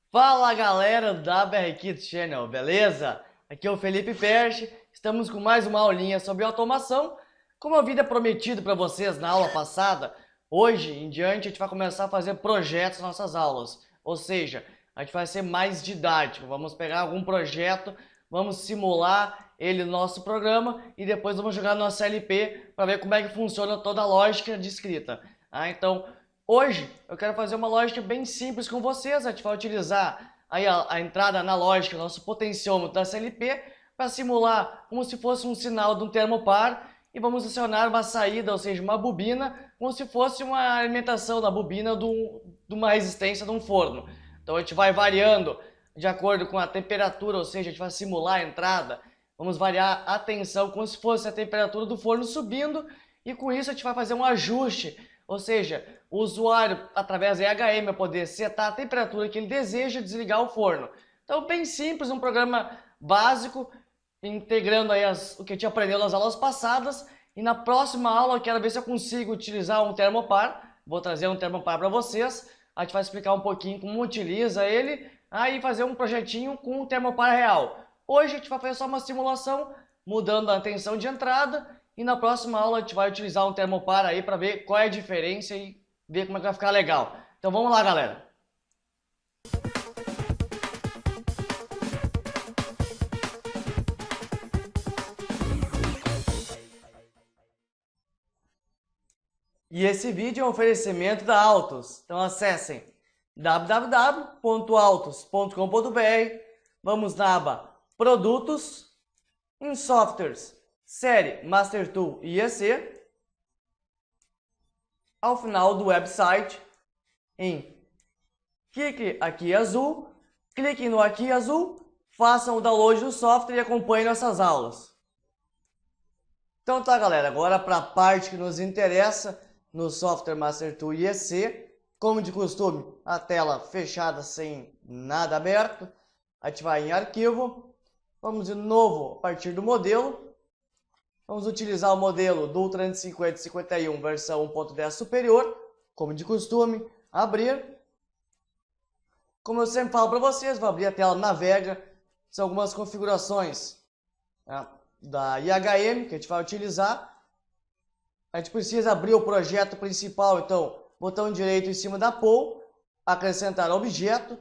Fala galera da BR Kids Channel, beleza? Aqui é o Felipe Perche, estamos com mais uma aulinha sobre automação. Como eu havia prometido para vocês na aula passada, hoje em diante a gente vai começar a fazer projetos nas nossas aulas. Ou seja, a gente vai ser mais didático, vamos pegar algum projeto, vamos simular ele no nosso programa e depois vamos jogar no nosso LP para ver como é que funciona toda a lógica de escrita. Então, hoje eu quero fazer uma lógica bem simples com vocês. A gente vai utilizar aí a entrada analógica, nosso potenciômetro da CLP, para simular como se fosse um sinal de um termopar e vamos acionar uma saída, ou seja, uma bobina, como se fosse uma alimentação da bobina de uma resistência de um forno. Então a gente vai variando de acordo com a temperatura, ou seja, a gente vai simular a entrada, vamos variar a tensão como se fosse a temperatura do forno subindo e com isso a gente vai fazer um ajuste, ou seja, o usuário, através da EHM, vai poder setar a temperatura que ele deseja desligar o forno. Então, bem simples, um programa básico, integrando aí o que a gente aprendeu nas aulas passadas. E na próxima aula, eu quero ver se eu consigo utilizar um termopar. Vou trazer um termopar para vocês. A gente vai explicar um pouquinho como utiliza ele, aí fazer um projetinho com um termopar real. Hoje a gente vai fazer só uma simulação, mudando a tensão de entrada. E na próxima aula a gente vai utilizar um termopar aí para ver qual é a diferença e ver como é que vai ficar legal. Então vamos lá, galera. E esse vídeo é um oferecimento da Altos. Então acessem www.altos.com.br. Vamos na aba Produtos, em Softwares, série Master Tool e IEC. Ao final do website, em clique aqui azul, clique no aqui azul, façam o download do software e acompanhem nossas aulas. Então tá, galera, agora para a parte que nos interessa no software Master Tool IEC, como de costume, a tela fechada sem nada aberto, a gente vai em arquivo, vamos de novo a partir do modelo, vamos utilizar o modelo do 350-51 versão 1.10 superior, como de costume, abrir. Como eu sempre falo para vocês, vou abrir a tela Navega, são algumas configurações, né, da IHM que a gente vai utilizar. A gente precisa abrir o projeto principal, então, botão direito em cima da pool, acrescentar objeto.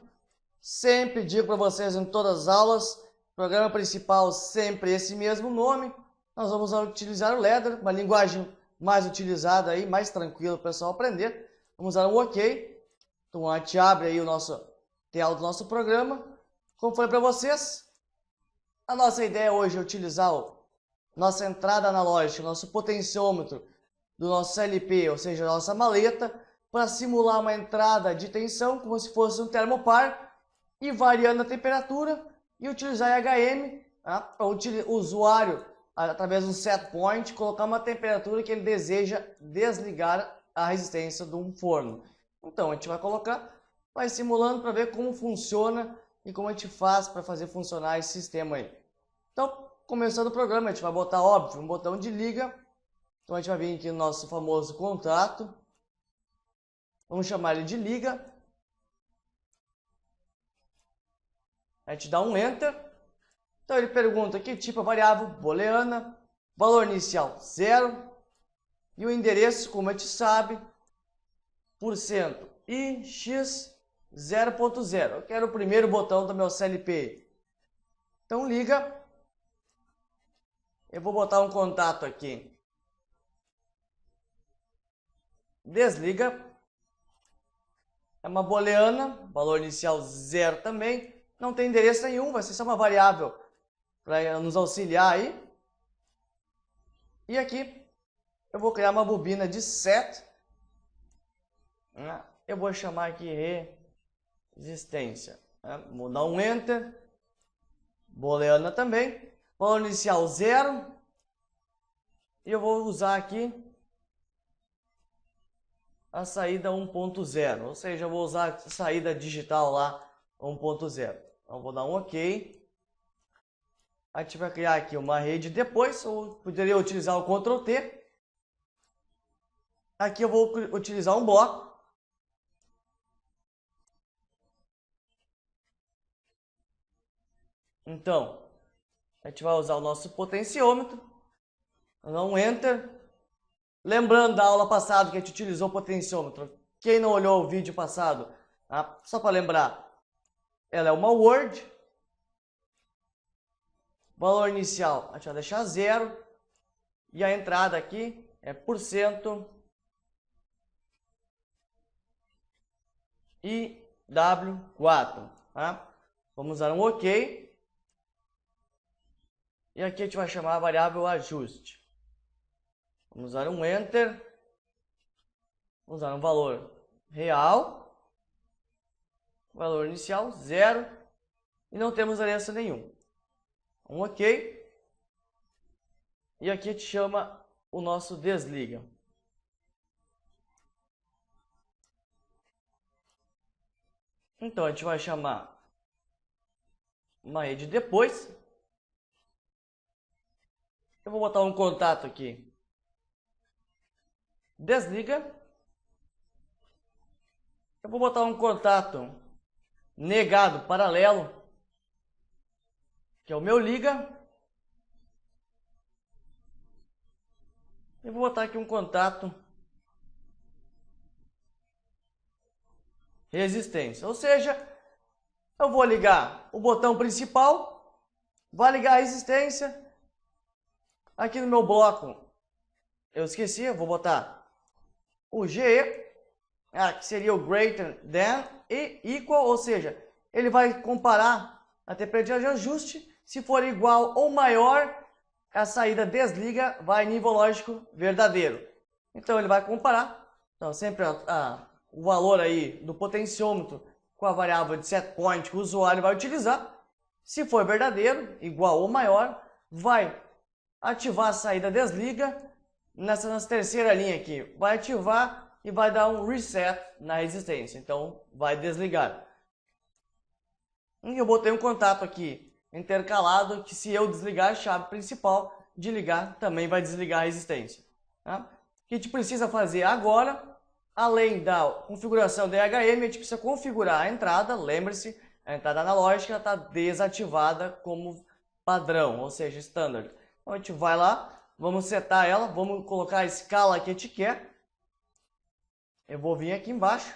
Sempre digo para vocês em todas as aulas, programa principal sempre esse mesmo nome. Nós vamos utilizar o Ladder, uma linguagem mais utilizada aí, mais tranquila para o pessoal aprender. Vamos dar um OK. Então a gente abre aí o nosso tela do nosso programa. Como falei para vocês, a nossa ideia hoje é utilizar nossa entrada analógica, nosso potenciômetro do nosso CLP, ou seja, a nossa maleta, para simular uma entrada de tensão como se fosse um termopar e variando a temperatura e utilizar IHM, tá, para o usuário, através do set point, colocar uma temperatura que ele deseja desligar a resistência de um forno. Então a gente vai colocar, vai simulando para ver como funciona e como a gente faz para fazer funcionar esse sistema aí. Então, começando o programa, a gente vai botar, óbvio, um botão de liga. Então a gente vai vir aqui no nosso famoso contato. Vamos chamar ele de liga. A gente dá um Enter. Então ele pergunta que tipo é variável, booleana, valor inicial 0. E o endereço, como a gente sabe, %, i, x, 0.0. Eu quero o primeiro botão do meu CLP. Então liga. Eu vou botar um contato aqui. Desliga. É uma booleana, valor inicial 0 também. Não tem endereço nenhum, vai ser só uma variável para nos auxiliar aí. E aqui eu vou criar uma bobina de set. Eu vou chamar aqui resistência. Vou dar um Enter. Booleana também. Valor inicial 0. E eu vou usar aqui a saída 1.0, ou seja, eu vou usar a saída digital lá 1.0. Então vou dar um OK. A gente vai criar aqui uma rede depois, ou poderia utilizar o Ctrl T. Aqui eu vou utilizar um bloco. Então, a gente vai usar o nosso potenciômetro, dar um Enter. Lembrando da aula passada que a gente utilizou o potenciômetro, quem não olhou o vídeo passado, tá? Só para lembrar, ela é uma word, valor inicial a gente vai deixar 0, e a entrada aqui é % e W4, tá? Vamos usar um OK, e aqui a gente vai chamar a variável ajuste. Vamos usar um Enter, vamos usar um valor real, valor inicial 0, e não temos areia nenhum. Um OK, e aqui a gente chama o nosso desliga. Então a gente vai chamar uma rede depois. Eu vou botar um contato aqui. Desliga. Eu vou botar um contato negado paralelo, que é o meu liga. Eu vou botar aqui um contato resistência, ou seja, eu vou ligar o botão principal, vai ligar a resistência. Aqui no meu bloco, eu esqueci, eu vou botar o GE, que seria o greater than e equal, ou seja, ele vai comparar a temperatura de ajuste. Se for igual ou maior, a saída desliga, vai em nível lógico verdadeiro. Então ele vai comparar, então sempre o valor aí do potenciômetro com a variável de set point que o usuário vai utilizar. Se for verdadeiro, igual ou maior, vai ativar a saída desliga. Nessa terceira linha aqui, vai ativar e vai dar um reset na resistência. Então, vai desligar. E eu botei um contato aqui intercalado, que se eu desligar a chave principal de ligar, também vai desligar a resistência. Tá? O que a gente precisa fazer agora, além da configuração da EHM, a gente precisa configurar a entrada. Lembre-se, a entrada analógica está desativada como padrão, ou seja, standard. Então, a gente vai lá. Vamos setar ela, vamos colocar a escala que a gente quer. Eu vou vir aqui embaixo.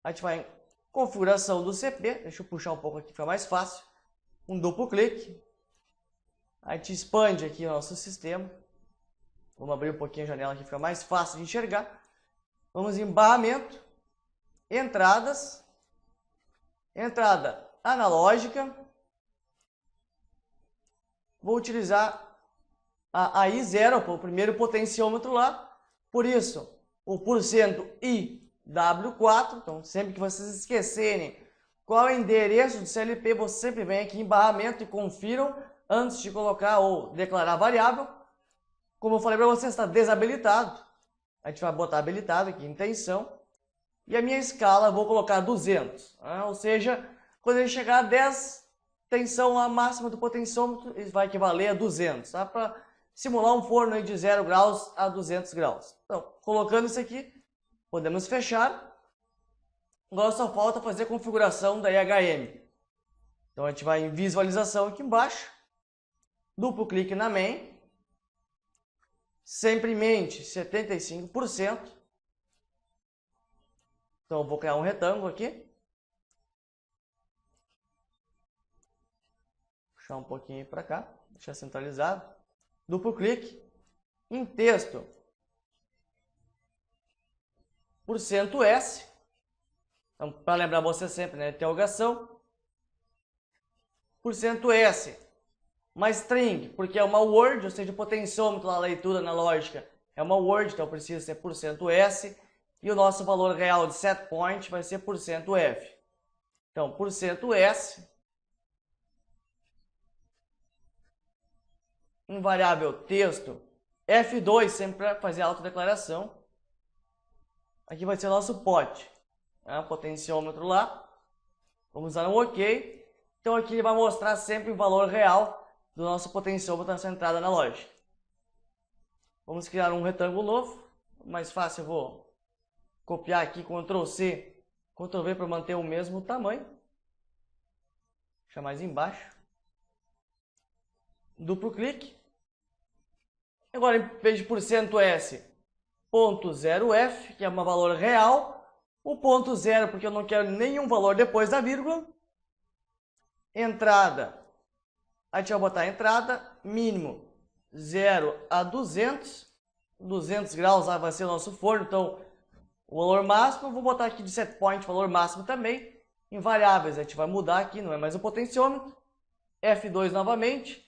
A gente vai em configuração do CP. Deixa eu puxar um pouco aqui, fica mais fácil. Um duplo clique. A gente expande aqui o nosso sistema. Vamos abrir um pouquinho a janela aqui, fica mais fácil de enxergar. Vamos em barramento, entradas, entrada analógica. Vou utilizar a I0, o primeiro potenciômetro lá. Por isso, o %IW4. Então, sempre que vocês esquecerem qual é o endereço do CLP, você sempre vem aqui em barramento e confiram antes de colocar ou declarar a variável. Como eu falei para vocês, está desabilitado. A gente vai botar habilitado aqui em tensão. E a minha escala eu vou colocar 200. Ou seja, quando ele chegar a 10... tensão a máxima do potenciômetro vai equivaler a 200, tá? Para simular um forno aí de 0 graus a 200 graus. Então, colocando isso aqui, podemos fechar. Agora só falta fazer a configuração da EHM. Então a gente vai em visualização aqui embaixo, duplo clique na main, sempre em mente 75%. Então eu vou criar um retângulo aqui. Puxar um pouquinho para cá, deixar centralizado. Duplo clique. Em texto, %S. Então, para lembrar você sempre, né? Interrogação. %S. Uma string, porque é uma word, ou seja, o potenciômetro, a leitura analógica é uma word, então precisa ser %S. E o nosso valor real de set point vai ser %F. Então, %S. Em variável texto, F2, sempre para fazer a autodeclaração. Aqui vai ser o nosso pote. Potenciômetro lá. Vamos usar um OK. Então aqui ele vai mostrar sempre o valor real do nosso potenciômetro nessa entrada analógica. Vamos criar um retângulo novo. Mais fácil, eu vou copiar aqui, Ctrl+C, Ctrl+V para manter o mesmo tamanho. Deixa mais embaixo. Duplo clique. Agora, em vez de %S, .0F, que é um valor real. O ponto zero, porque eu não quero nenhum valor depois da vírgula. Entrada. A gente vai botar entrada mínimo 0 a 200. 200 graus vai ser o nosso forno. Então, o valor máximo, eu vou botar aqui de set point, valor máximo também. Em variáveis, a gente vai mudar aqui, não é mais o potenciômetro. F2 novamente.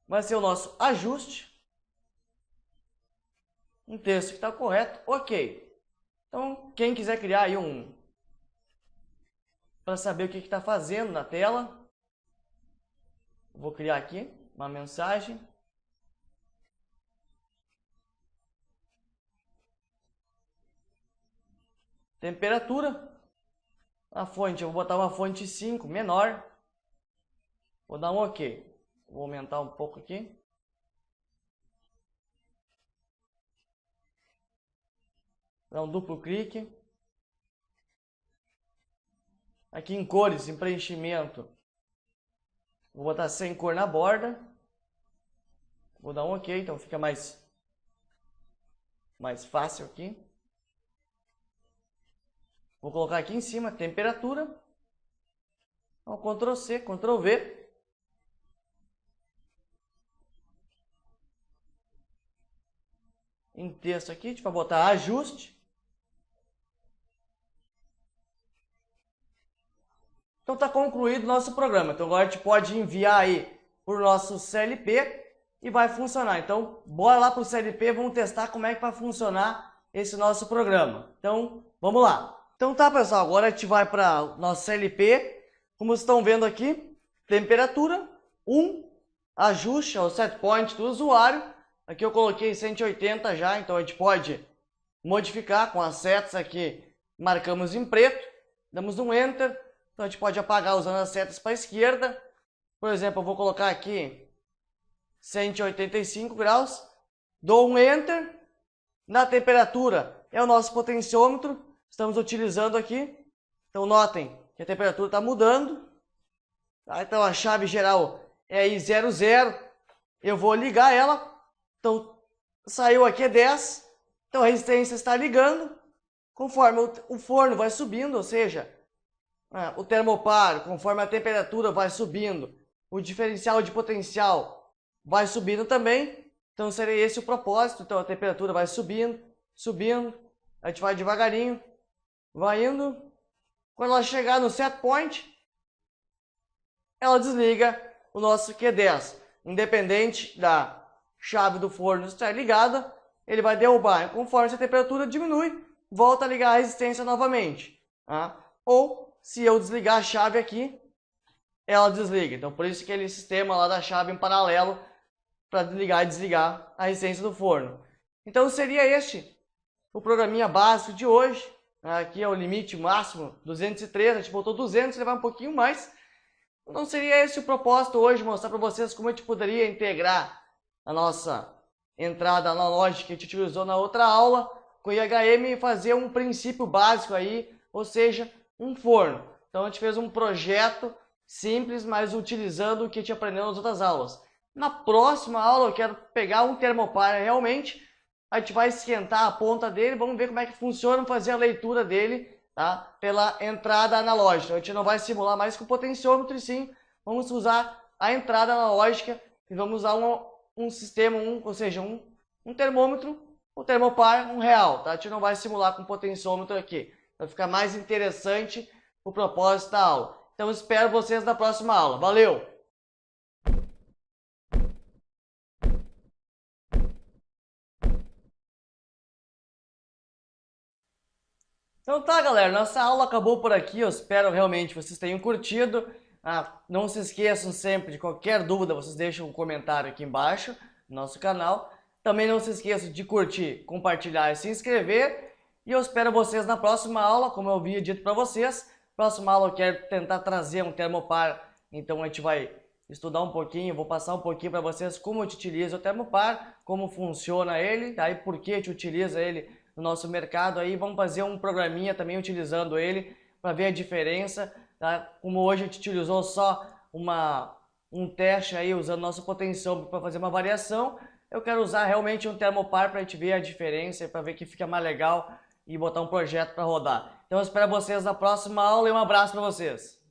Vai ser o nosso ajuste. Um texto que está correto. Ok. Então, quem quiser criar aí para saber o que está fazendo na tela, vou criar aqui uma mensagem. Temperatura. A fonte, eu vou botar uma fonte 5, menor. Vou dar um OK. Vou aumentar um pouco aqui. Dá um duplo clique. Aqui em cores, em preenchimento, vou botar sem cor na borda. Vou dar um OK, então fica mais fácil aqui. Vou colocar aqui em cima, temperatura. Então, Ctrl C, Ctrl V. Em texto aqui, a gente vai botar ajuste. Então está concluído o nosso programa. Então agora a gente pode enviar aí para o nosso CLP e vai funcionar. Então bora lá para o CLP, vamos testar como é que vai funcionar esse nosso programa. Então vamos lá. Então tá, pessoal, agora a gente vai para o nosso CLP. Como vocês estão vendo aqui, temperatura 1, ajuste ao set point do usuário. Aqui eu coloquei 180 já, então a gente pode modificar com as setas aqui. Marcamos em preto, damos um Enter. Então a gente pode apagar usando as setas para a esquerda. Por exemplo, eu vou colocar aqui 185 graus. Dou um Enter. Na temperatura é o nosso potenciômetro. Estamos utilizando aqui. Então notem que a temperatura está mudando. Tá? Então a chave geral é I00. Eu vou ligar ela. Então saiu aqui é 10. Então a resistência está ligando. Conforme o forno vai subindo, ou seja, o termopar, conforme a temperatura vai subindo, o diferencial de potencial vai subindo também. Então seria esse o propósito. Então a temperatura vai subindo, subindo. A gente vai devagarinho, vai indo. Quando ela chegar no set point, ela desliga o nosso Q10. Independente da chave do forno estar ligada, ele vai derrubar. Conforme a temperatura diminui, volta a ligar a resistência novamente. Tá? Ou se eu desligar a chave aqui, ela desliga. Então, por isso que aquele sistema lá da chave em paralelo para ligar e desligar a resistência do forno. Então, seria este o programinha básico de hoje. Aqui é o limite máximo, 203. A gente botou 200, levar um pouquinho mais. Não seria esse o propósito hoje, mostrar para vocês como a gente poderia integrar a nossa entrada analógica que a gente utilizou na outra aula com o IHM e fazer um princípio básico aí, ou seja, um forno. Então a gente fez um projeto simples, mas utilizando o que a gente aprendeu nas outras aulas. Na próxima aula eu quero pegar um termopar realmente, a gente vai esquentar a ponta dele, vamos ver como é que funciona, fazer a leitura dele, tá? Pela entrada analógica. A gente não vai simular mais com o potenciômetro, e sim vamos usar a entrada analógica e vamos usar um sistema, ou seja, um termômetro, um termopar, um real, tá? A gente não vai simular com potenciômetro aqui. Vai ficar mais interessante o propósito da aula. Então espero vocês na próxima aula. Valeu! Então tá, galera, nossa aula acabou por aqui. Eu espero realmente vocês tenham curtido. Não se esqueçam sempre de qualquer dúvida, vocês deixam um comentário aqui embaixo no nosso canal. Também não se esqueçam de curtir, compartilhar e se inscrever. E eu espero vocês na próxima aula, como eu havia dito para vocês. Próxima aula eu quero tentar trazer um termopar, então a gente vai estudar um pouquinho, vou passar um pouquinho para vocês como a gente utiliza o termopar, como funciona ele, aí por que a gente utiliza ele no nosso mercado. Aí vamos fazer um programinha também utilizando ele para ver a diferença tá? Como hoje a gente utilizou só um teste aí usando nosso potenciômetro para fazer uma variação, eu quero usar realmente um termopar para a gente ver a diferença, para ver que fica mais legal e botar um projeto para rodar. Então eu espero vocês na próxima aula e um abraço para vocês.